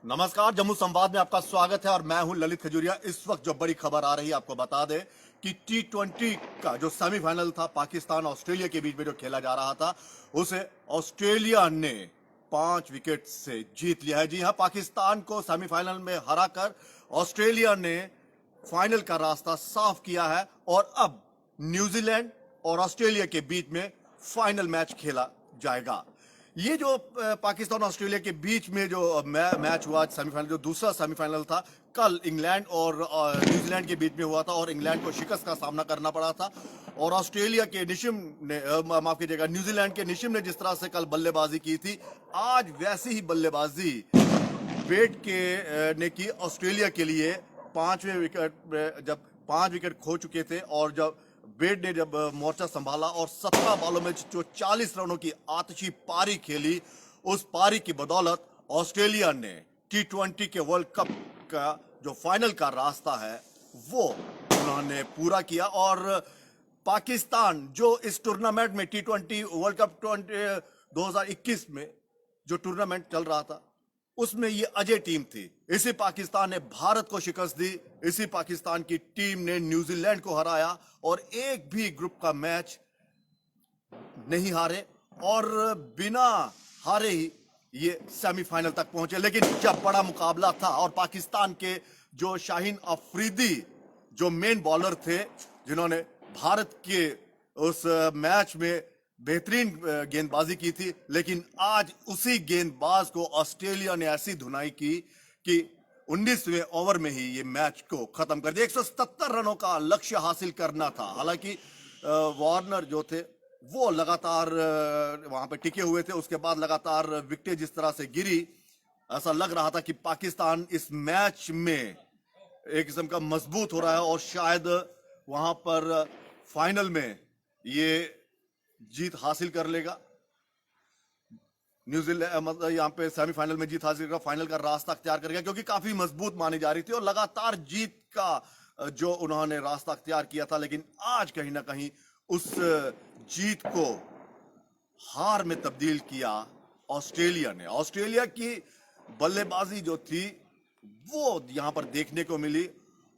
नमस्कार, जम्मू संवाद में आपका स्वागत है और मैं हूं ललित खजूरिया। इस वक्त जो बड़ी खबर आ रही है आपको बता दें कि T20 का जो सेमीफाइनल था पाकिस्तान ऑस्ट्रेलिया के बीच में जो खेला जा रहा था, उसे ऑस्ट्रेलिया ने 5 विकेट से जीत लिया है। जी हां, पाकिस्तान को सेमीफाइनल में हराकर ऑस्ट्रेलिया ने फाइनल का रास्ता साफ किया है और अब न्यूजीलैंड और ऑस्ट्रेलिया के बीच में फाइनल मैच खेला जाएगा। ये जो पाकिस्तान ऑस्ट्रेलिया के बीच में जो मैच हुआ सेमीफाइनल, जो दूसरा सेमीफाइनल था, कल इंग्लैंड और न्यूजीलैंड के बीच में हुआ था और इंग्लैंड को शिकस्त का सामना करना पड़ा था। और ऑस्ट्रेलिया के निशिम ने माफ कीजिएगा, न्यूजीलैंड के निशिम ने जिस तरह से कल बल्लेबाजी की थी, आज वैसी ही बल्लेबाजी वेड के ने की ऑस्ट्रेलिया के लिए। 5वें विकेट जब 5 विकेट खो चुके थे और जब वेड ने जब मोर्चा संभाला और 17 बॉलों में जो 40 रनों की आतिशी पारी खेली, उस पारी की बदौलत ऑस्ट्रेलिया ने T20 के वर्ल्ड कप का जो फाइनल का रास्ता है वो उन्होंने पूरा किया। और पाकिस्तान जो इस टूर्नामेंट में T20 वर्ल्ड कप 2021 में जो टूर्नामेंट चल रहा था, उसमें ये अजय टीम थी। इसी पाकिस्तान ने भारत को शिकस्त दी, इसी पाकिस्तान की टीम ने न्यूजीलैंड को हराया और एक भी ग्रुप का मैच नहीं हारे और बिना हारे ही ये सेमीफाइनल तक पहुंचे। लेकिन जब बड़ा मुकाबला था और पाकिस्तान के जो शाहीन अफरीदी जो मेन बॉलर थे, जिन्होंने भारत के उस मैच में बेहतरीन गेंदबाजी की थी, लेकिन आज उसी गेंदबाज को ऑस्ट्रेलिया ने ऐसी धुनाई की कि 19वें ओवर में ही ये मैच को खत्म कर दिया। 177 रनों का लक्ष्य हासिल करना था। हालांकि वार्नर जो थे वो लगातार वहां पे टिके हुए थे, उसके बाद लगातार विकेटें जिस तरह से गिरी, ऐसा लग रहा था कि पाकिस्तान इस मैच में एक किस्म का मजबूत हो रहा है और शायद वहां पर फाइनल में ये जीत हासिल कर लेगा। न्यूजीलैंड मतलब यहाँ पे सेमीफाइनल में जीत हासिल कर फाइनल का रास्ता अख्तियार कर गया, क्योंकि काफी मजबूत मानी जा रही थी और लगातार जीत का जो उन्होंने रास्ता अख्तियार किया था। लेकिन आज कहीं ना कहीं उस जीत को हार में तब्दील किया ऑस्ट्रेलिया ने। ऑस्ट्रेलिया की बल्लेबाजी जो थी वो यहां पर देखने को मिली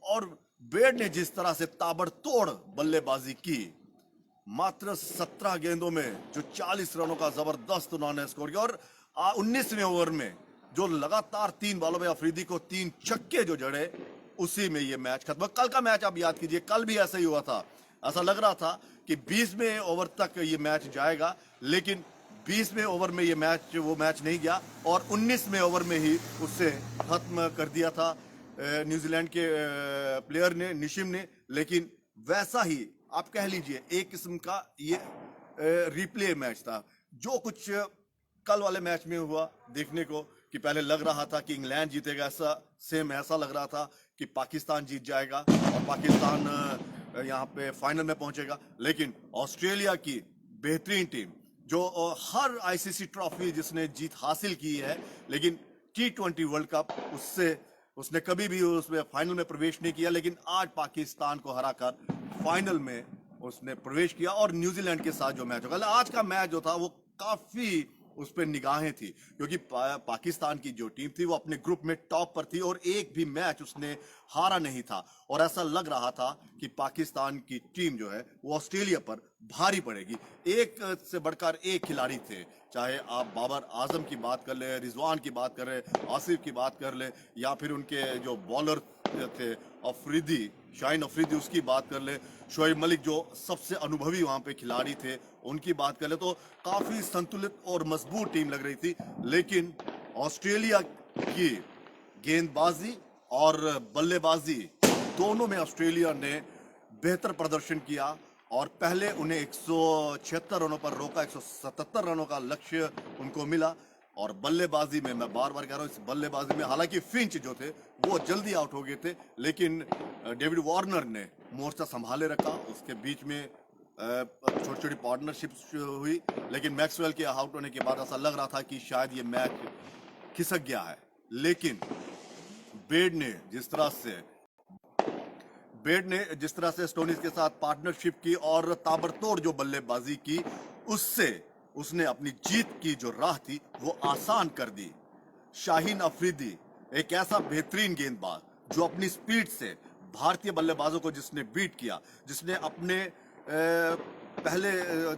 और बेड ने जिस तरह से ताबड़तोड़ बल्लेबाजी की, मात्र 17 गेंदों में जो 40 रनों का जबरदस्त उन्होंने स्कोर किया और 19वें ओवर में जो लगातार 3 बॉलों में अफरीदी को 3 छक्के जो जड़े, उसी में ये मैच खत्म। कल का मैच आप याद कीजिए, कल भी ऐसा ही हुआ था। ऐसा लग रहा था कि 20वें ओवर तक ये मैच जाएगा, लेकिन 20वें ओवर में ये मैच वो मैच नहीं गया और 19वें ओवर में ही उससे खत्म कर दिया था न्यूजीलैंड के प्लेयर ने, निशिम ने। लेकिन वैसा ही आप कह लीजिए एक किस्म का ये रिप्ले मैच था। जो कुछ कल वाले मैच में हुआ देखने को कि पहले लग रहा था कि इंग्लैंड जीतेगा, ऐसा सेम ऐसा लग रहा था कि पाकिस्तान जीत जाएगा और पाकिस्तान यहाँ पे फाइनल में पहुंचेगा। लेकिन ऑस्ट्रेलिया की बेहतरीन टीम जो हर आईसीसी ट्रॉफी जिसने जीत हासिल की है, लेकिन T20 वर्ल्ड कप उसने कभी भी उसमें फाइनल में प्रवेश नहीं किया, लेकिन आज पाकिस्तान को हराकर फाइनल में उसने प्रवेश किया। और न्यूजीलैंड के साथ जो मैच होगा, आज का मैच जो था वो काफी उस पर निगाहें थी, क्योंकि पाकिस्तान की जो टीम थी वो अपने ग्रुप में टॉप पर थी और एक भी मैच उसने हारा नहीं था और ऐसा लग रहा था कि पाकिस्तान की टीम जो है वो ऑस्ट्रेलिया पर भारी पड़ेगी। एक से बढ़कर एक खिलाड़ी थे, चाहे आप बाबर आजम की बात कर ले, रिजवान की बात कर ले, आसिफ की बात कर ले, या फिर उनके जो बॉलर थे अफरीदी, शाहीन अफरीदी, उसकी बात कर ले, शोएब मलिक जो सबसे अनुभवी वहां पे खिलाड़ी थे, उनकी बात कर ले, तो काफी संतुलित और मजबूत टीम लग रही थी। लेकिन ऑस्ट्रेलिया की गेंदबाजी और बल्लेबाजी दोनों में ऑस्ट्रेलिया ने बेहतर प्रदर्शन किया और पहले उन्हें 176 रनों पर रोका, 177 रनों का लक्ष्य उनको मिला। और बल्लेबाजी में मैं बार बार कह रहा हूं, इस बल्लेबाजी में हालांकि फिंच जो थे वो जल्दी आउट हो गए थे, लेकिन डेविड वार्नर ने मोर्चा संभाले रखा। उसके बीच में छोटी छोटी पार्टनरशिप हुई, लेकिन मैक्सवेल के आउट होने के बाद ऐसा लग रहा था कि शायद ये मैच खिसक गया है। लेकिन बेड ने जिस तरह से स्टोनिस के साथ पार्टनरशिप की और ताबड़तोड़ जो बल्लेबाजी की, उससे उसने अपनी जीत की जो राह थी वो आसान कर दी। शाहीन अफरीदी एक ऐसा बेहतरीन गेंदबाज जो अपनी स्पीड से भारतीय बल्लेबाजों को जिसने बीट किया, जिसने अपने पहले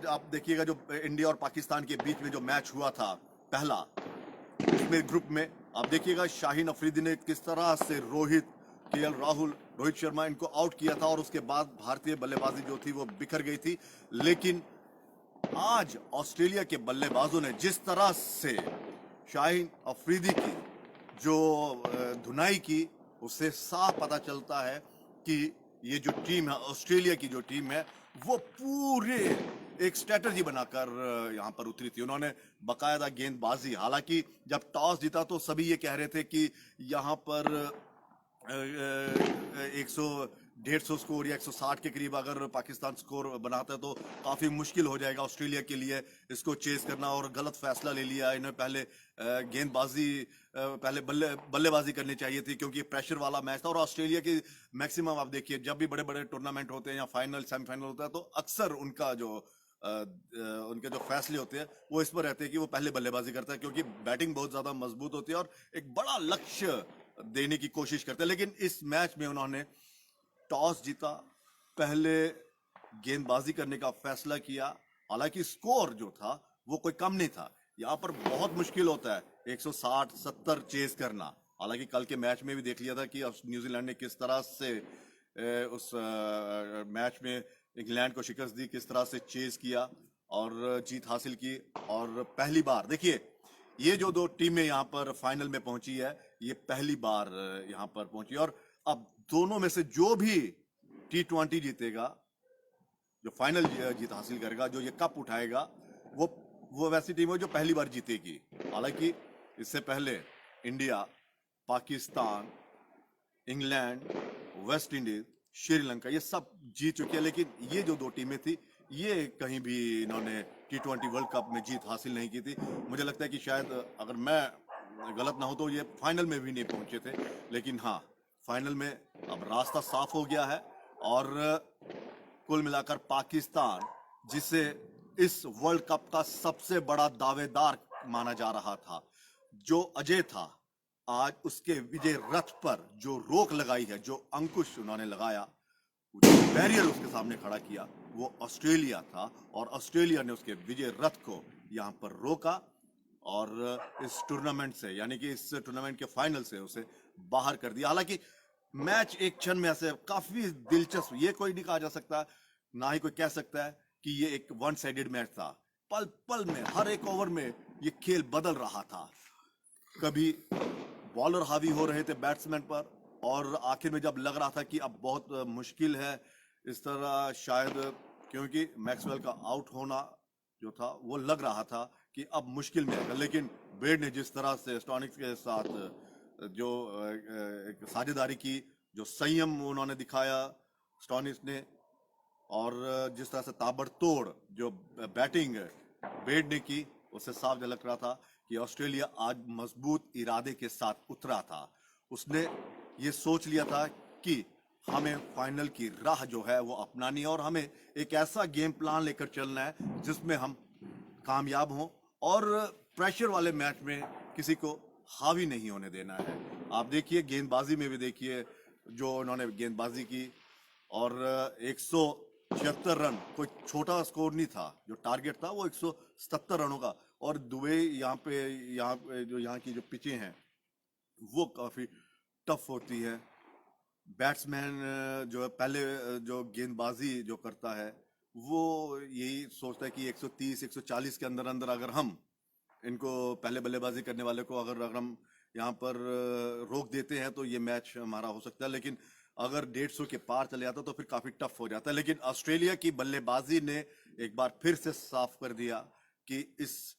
आप देखिएगा जो इंडिया और पाकिस्तान के बीच में जो मैच हुआ था पहला, उसमें ग्रुप में आप देखिएगा शाहीन अफरीदी ने किस तरह से रोहित, केएल राहुल, रोहित शर्मा इनको आउट किया था और उसके बाद भारतीय बल्लेबाजी जो थी वो बिखर गई थी। लेकिन आज ऑस्ट्रेलिया के बल्लेबाजों ने जिस तरह से शाहीन अफरीदी की जो धुनाई की, उससे साफ पता चलता है कि ये जो टीम है, ऑस्ट्रेलिया की जो टीम है, वो पूरे एक स्ट्रेटजी बनाकर यहाँ पर उतरी थी। उन्होंने बकायदा गेंदबाजी, हालांकि जब टॉस जीता तो सभी ये कह रहे थे कि यहाँ पर 100-150 स्कोर या 160 के करीब अगर पाकिस्तान स्कोर बनाता है तो काफी मुश्किल हो जाएगा ऑस्ट्रेलिया के लिए इसको चेस करना, और गलत फैसला ले लिया इन्हें। पहले गेंदबाजी पहले बल्लेबाजी करनी चाहिए थी क्योंकि प्रेशर वाला मैच था। और ऑस्ट्रेलिया की मैक्सिमम आप देखिए जब भी बड़े बड़े टूर्नामेंट होते हैं या फाइनल सेमीफाइनल होता है तो अक्सर उनके जो फैसले होते हैं वो इस पर रहते हैं कि वो पहले बल्लेबाजी करता है क्योंकि बैटिंग बहुत ज्यादा मजबूत होती है और एक बड़ा लक्ष्य देने की कोशिश करते हैं। लेकिन इस मैच में उन्होंने टॉस जीता, पहले गेंदबाजी करने का फैसला किया। हालांकि स्कोर जो था वो कोई कम नहीं था। यहाँ पर बहुत मुश्किल होता है 160-70 चेज करना। हालांकि कल के मैच में भी देख लिया था कि न्यूजीलैंड ने किस तरह से उस मैच में इंग्लैंड को शिकस्त दी, किस तरह से चेज किया और जीत हासिल की। और पहली बार देखिए ये जो दो टीमें यहाँ पर फाइनल में पहुंची है, ये पहली बार यहाँ पर पहुंची। और अब दोनों में से जो भी T20 जीतेगा, जो फाइनल जीत हासिल करेगा, जो ये कप उठाएगा, वो वैसी टीम है जो पहली बार जीतेगी। हालांकि इससे पहले India, Pakistan, England, West Indies, Sri Lanka ये सब जीत चुके हैं, लेकिन ये जो दो टीमें थी ये कहीं भी इन्होंने T20 वर्ल्ड कप में जीत हासिल नहीं की थी। मुझे लगता है कि शायद अगर मैं गलत ना हो तो ये फाइनल में भी नहीं पहुंचे थे। लेकिन हाँ, फाइनल में अब रास्ता साफ हो गया है और कुल मिलाकर पाकिस्तान, जिसे इस वर्ल्ड कप का सबसे बड़ा दावेदार माना जा रहा था, जो अजय था, आज उसके विजय रथ पर जो रोक लगाई है, जो अंकुश उन्होंने लगाया, जो बैरियर उसके सामने खड़ा किया, वो ऑस्ट्रेलिया था। और ऑस्ट्रेलिया ने उसके विजय रथ को यहाँ पर रोका और इस टूर्नामेंट से, यानी कि इस टूर्नामेंट के फाइनल से उसे बाहर कर दिया। हालांकि मैच एक क्षण में ऐसे काफी दिलचस्प, ये कोई नहीं कहा जा सकता, ना ही कोई कह सकता है कि ये एक वन साइडेड मैच था। पल पल में, हर एक ओवर में ये खेल बदल रहा था। कभी बॉलर हावी हो रहे थे बैट्समैन पर और आखिर में जब लग रहा था कि अब बहुत मुश्किल है, इस तरह शायद क्योंकि मैक्सवेल का आउट होना जो था वो लग रहा था कि अब मुश्किल में है, लेकिन बेड ने जिस तरह से स्टॉनिक्स के साथ जो एक साझेदारी की, जो संयम उन्होंने दिखाया स्टॉनिक्स ने, और जिस तरह से ताबड़तोड़ जो बैटिंग बेड ने की, उससे साफ झलक रहा था कि ऑस्ट्रेलिया आज मजबूत इरादे के साथ उतरा था। उसने ये सोच लिया था कि हमें फाइनल की राह जो है वो अपनानी है और हमें एक ऐसा गेम प्लान लेकर चलना है जिसमें हम कामयाब हों और प्रेशर वाले मैच में किसी को हावी नहीं होने देना है। आप देखिए गेंदबाजी में भी देखिए जो उन्होंने गेंदबाजी की, और 176 रन कोई छोटा स्कोर नहीं था। जो टारगेट था वो 177 रनों का। और दुबई यहाँ पे जो यहाँ की जो पिचें हैं वो काफी टफ होती है। बैट्समैन जो है पहले जो गेंदबाजी जो करता है वो यही सोचता है कि 130-140 के अंदर अंदर अगर हम इनको, पहले बल्लेबाजी करने वाले को अगर हम यहाँ पर रोक देते हैं तो ये मैच हमारा हो सकता है। लेकिन अगर 150 के पार चले जाता तो फिर काफी टफ हो जाता है। लेकिन ऑस्ट्रेलिया की बल्लेबाजी ने एक बार फिर से साफ कर दिया कि इस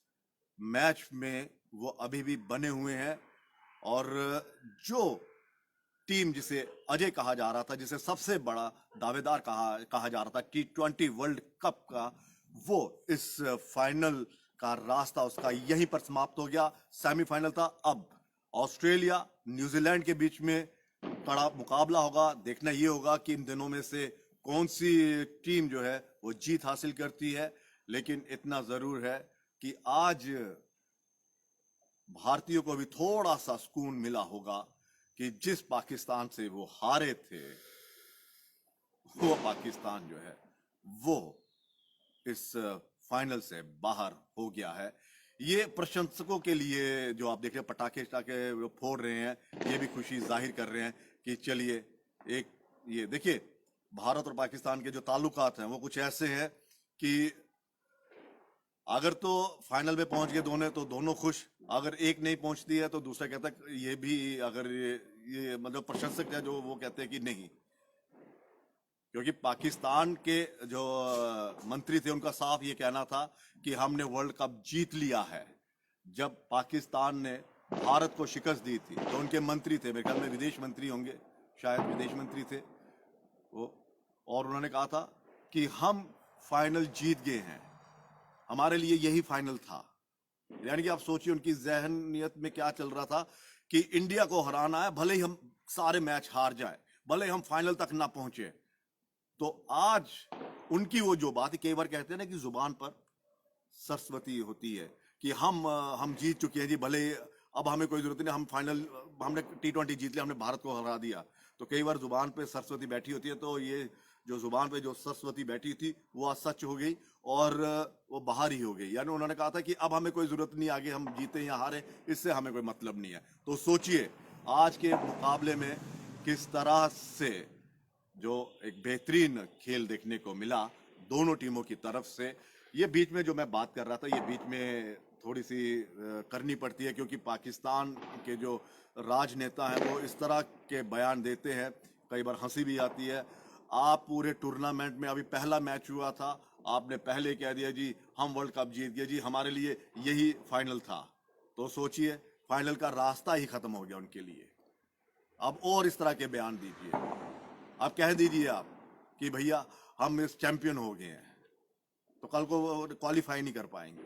मैच में वो अभी भी बने हुए हैं। और जो टीम जिसे अजय कहा जा रहा था, जिसे सबसे बड़ा दावेदार कहा जा रहा था T20 वर्ल्ड कप का, वो इस फाइनल का रास्ता उसका यहीं पर समाप्त हो गया। सेमीफाइनल था, अब ऑस्ट्रेलिया न्यूजीलैंड के बीच में कड़ा मुकाबला होगा। देखना ये होगा कि इन दिनों में से कौन सी टीम जो है वो जीत हासिल करती है। लेकिन इतना जरूर है कि आज भारतीयों को भी थोड़ा सा सुकून मिला होगा कि जिस पाकिस्तान से वो हारे थे, वो पाकिस्तान जो है वो इस फाइनल से बाहर हो गया है। ये प्रशंसकों के लिए, जो आप देख रहे हैं पटाखे वटाखे वो फोड़ रहे हैं, ये भी खुशी जाहिर कर रहे हैं कि चलिए एक, ये देखिए भारत और पाकिस्तान के जो ताल्लुकात हैं वो कुछ ऐसे हैं कि अगर तो फाइनल में पहुंच गए दोनों तो दोनों खुश, अगर एक नहीं पहुंचती है तो दूसरा कहता है ये भी, अगर ये मतलब प्रशंसक है जो वो कहते हैं कि नहीं, क्योंकि पाकिस्तान के जो मंत्री थे उनका साफ ये कहना था कि हमने वर्ल्ड कप जीत लिया है। जब पाकिस्तान ने भारत को शिकस्त दी थी तो उनके मंत्री थे, मेरे ख्याल में विदेश मंत्री होंगे, शायद विदेश मंत्री थे वो, और उन्होंने कहा था कि हम फाइनल जीत गए हैं, हमारे लिए यही फाइनल था। यानी कि आप सोचिए उनकी जहनियत में क्या चल रहा था कि इंडिया को हराना है, भले ही हम सारे मैच हार जाए, भले ही हम फाइनल तक ना पहुंचे। तो आज उनकी वो जो बात, कई बार कहते हैं ना कि जुबान पर सरस्वती होती है कि हम जीत चुके हैं जी, भले अब हमें कोई जरूरत नहीं, हम फाइनल, हमने T20 जीत लिया, हमने भारत को हरा दिया। तो कई बार जुबान पे सरस्वती बैठी होती है, तो ये जो जुबान पे जो सरस्वती बैठी थी वो आज सच हो गई और वो बाहर ही हो गई। यानी उन्होंने कहा था कि अब हमें कोई जरूरत नहीं, आगे हम जीते या हारे इससे हमें कोई मतलब नहीं है। तो सोचिए आज के मुकाबले में किस तरह से जो एक बेहतरीन खेल देखने को मिला दोनों टीमों की तरफ से। ये बीच में जो मैं बात कर रहा था, ये बीच में थोड़ी सी करनी पड़ती है क्योंकि पाकिस्तान के जो राजनेता हैं वो इस तरह के बयान देते हैं, कई बार हंसी भी आती है। आप पूरे टूर्नामेंट में, अभी पहला मैच हुआ था, आपने पहले कह दिया जी हम वर्ल्ड कप जीत गए जी, हमारे लिए यही फाइनल था। तो सोचिए फाइनल का रास्ता ही खत्म हो गया उनके लिए। अब और इस तरह के बयान दीजिए, आप कह दीजिए आप कि भैया हम इस चैंपियन हो गए हैं, तो कल को क्वालिफाई नहीं कर पाएंगे,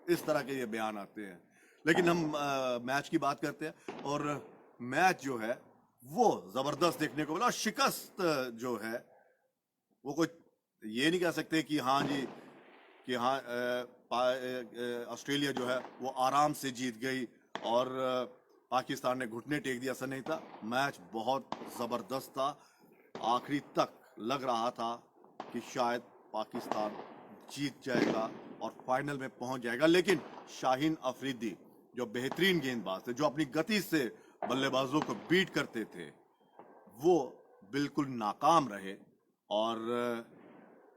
इस तरह के ये बयान आते हैं। लेकिन हम मैच की बात करते हैं, और मैच जो है वो जबरदस्त देखने को मिला। शिकस्त जो है वो कोई ये नहीं कह सकते कि हाँ जी, कि हाँ ऑस्ट्रेलिया जो है वो आराम से जीत गई और पाकिस्तान ने घुटने टेक दिया, ऐसा नहीं था। मैच बहुत जबरदस्त था, आखिरी तक लग रहा था कि शायद पाकिस्तान जीत जाएगा और फाइनल में पहुंच जाएगा। लेकिन शाहीन अफरीदी जो बेहतरीन गेंदबाज थे, जो अपनी गति से बल्लेबाजों को बीट करते थे, वो बिल्कुल नाकाम रहे। और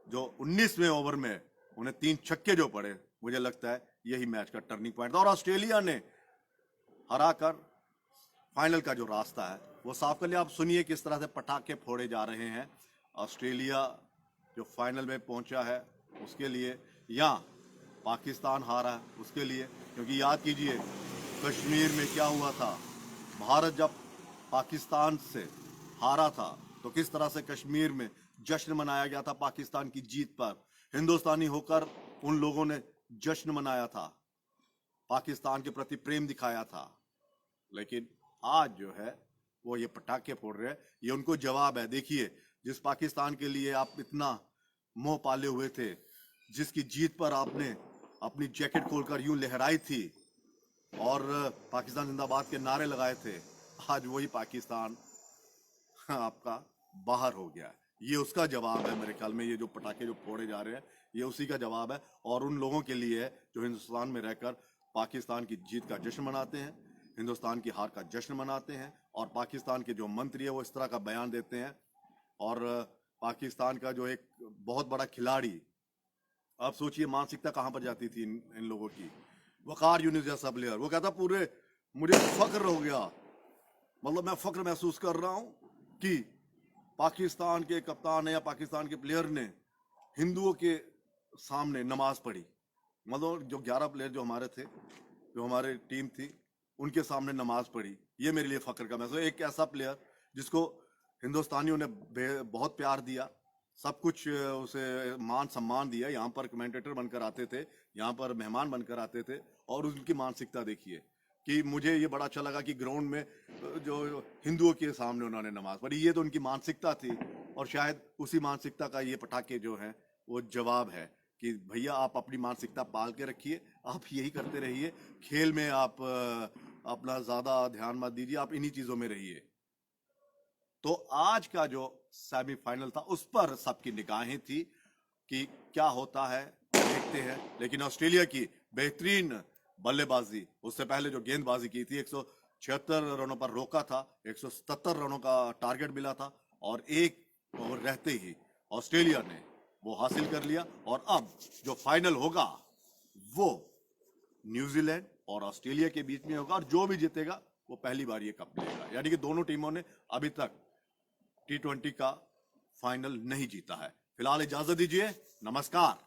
जो 19वें ओवर में उन्हें 3 छक्के जो पड़े, मुझे लगता है यही मैच का टर्निंग पॉइंट था और ऑस्ट्रेलिया ने हराकर फाइनल का जो रास्ता है वो साफ कर लिया। आप सुनिए किस तरह से पटाखे फोड़े जा रहे हैं। ऑस्ट्रेलिया जो फाइनल में पहुंचा है उसके लिए, या पाकिस्तान हारा है उसके लिए, क्योंकि याद कीजिए कश्मीर में क्या हुआ था। भारत जब पाकिस्तान से हारा था तो किस तरह से कश्मीर में जश्न मनाया गया था पाकिस्तान की जीत पर। हिंदुस्तानी होकर उन लोगों ने जश्न मनाया था, पाकिस्तान के प्रति प्रेम दिखाया था। लेकिन आज जो है वो ये पटाखे फोड़ रहे हैं, ये उनको जवाब है। देखिए जिस पाकिस्तान के लिए आप इतना मोह पाले हुए थे, जिसकी जीत पर आपने अपनी जैकेट खोलकर यूं लहराई थी और पाकिस्तान जिंदाबाद के नारे लगाए थे, आज वही पाकिस्तान आपका बाहर हो गया। ये उसका जवाब है मेरे ख्याल में, ये जो पटाखे जो फोड़े जा रहे हैं ये उसी का जवाब है। और उन लोगों के लिए है जो हिंदुस्तान में रहकर पाकिस्तान की जीत का जश्न मनाते हैं, हिंदुस्तान की हार का जश्न मनाते हैं, और पाकिस्तान के जो मंत्री है वो इस तरह का बयान देते हैं। और पाकिस्तान का जो एक बहुत बड़ा खिलाड़ी, आप सोचिए मानसिकता कहां पर जाती थी इन लोगों की। वकार यूनिस जैसा प्लेयर, वो कहता पूरे मुझे फक्र हो गया, मतलब मैं फक्र महसूस कर रहा हूं कि पाकिस्तान के कप्तान ने या पाकिस्तान के प्लेयर ने हिंदुओं के सामने नमाज पढ़ी। मतलब जो 11 प्लेयर जो हमारे थे, जो हमारी टीम थी, उनके सामने नमाज पढ़ी, ये मेरे लिए फक्र का महसूस। एक ऐसा प्लेयर जिसको हिंदुस्तानियों ने बहुत प्यार दिया, सब कुछ उसे मान सम्मान दिया, यहाँ पर कमेंटेटर बनकर आते थे, यहाँ पर मेहमान बनकर आते थे, और उनकी मानसिकता देखिए कि मुझे ये बड़ा अच्छा लगा कि ग्राउंड में जो हिंदुओं के सामने उन्होंने नमाज पढ़ी। ये तो उनकी मानसिकता थी, और शायद उसी मानसिकता का ये पटाखे जो हैं वो जवाब है कि भैया आप अपनी मानसिकता पाल के रखिए, आप यही करते रहिए, खेल में आप अपना ज्यादा ध्यान मत दीजिए, आप इन्हीं चीजों में रहिए। तो आज का जो सेमीफाइनल था उस पर सबकी निगाहें थी कि क्या होता है, देखते हैं। लेकिन ऑस्ट्रेलिया की बेहतरीन बल्लेबाजी, उससे पहले जो गेंदबाजी की थी, 176 रनों पर रोका था, 177 रनों का टारगेट मिला था और एक ओवर रहते ही ऑस्ट्रेलिया ने वो हासिल कर लिया। और अब जो फाइनल होगा वो न्यूजीलैंड और ऑस्ट्रेलिया के बीच में होगा और जो भी जीतेगा वो पहली बार ये कप लेगा। यानी कि दोनों टीमों ने अभी तक T20 का फाइनल नहीं जीता है। फिलहाल इजाजत दीजिए, नमस्कार।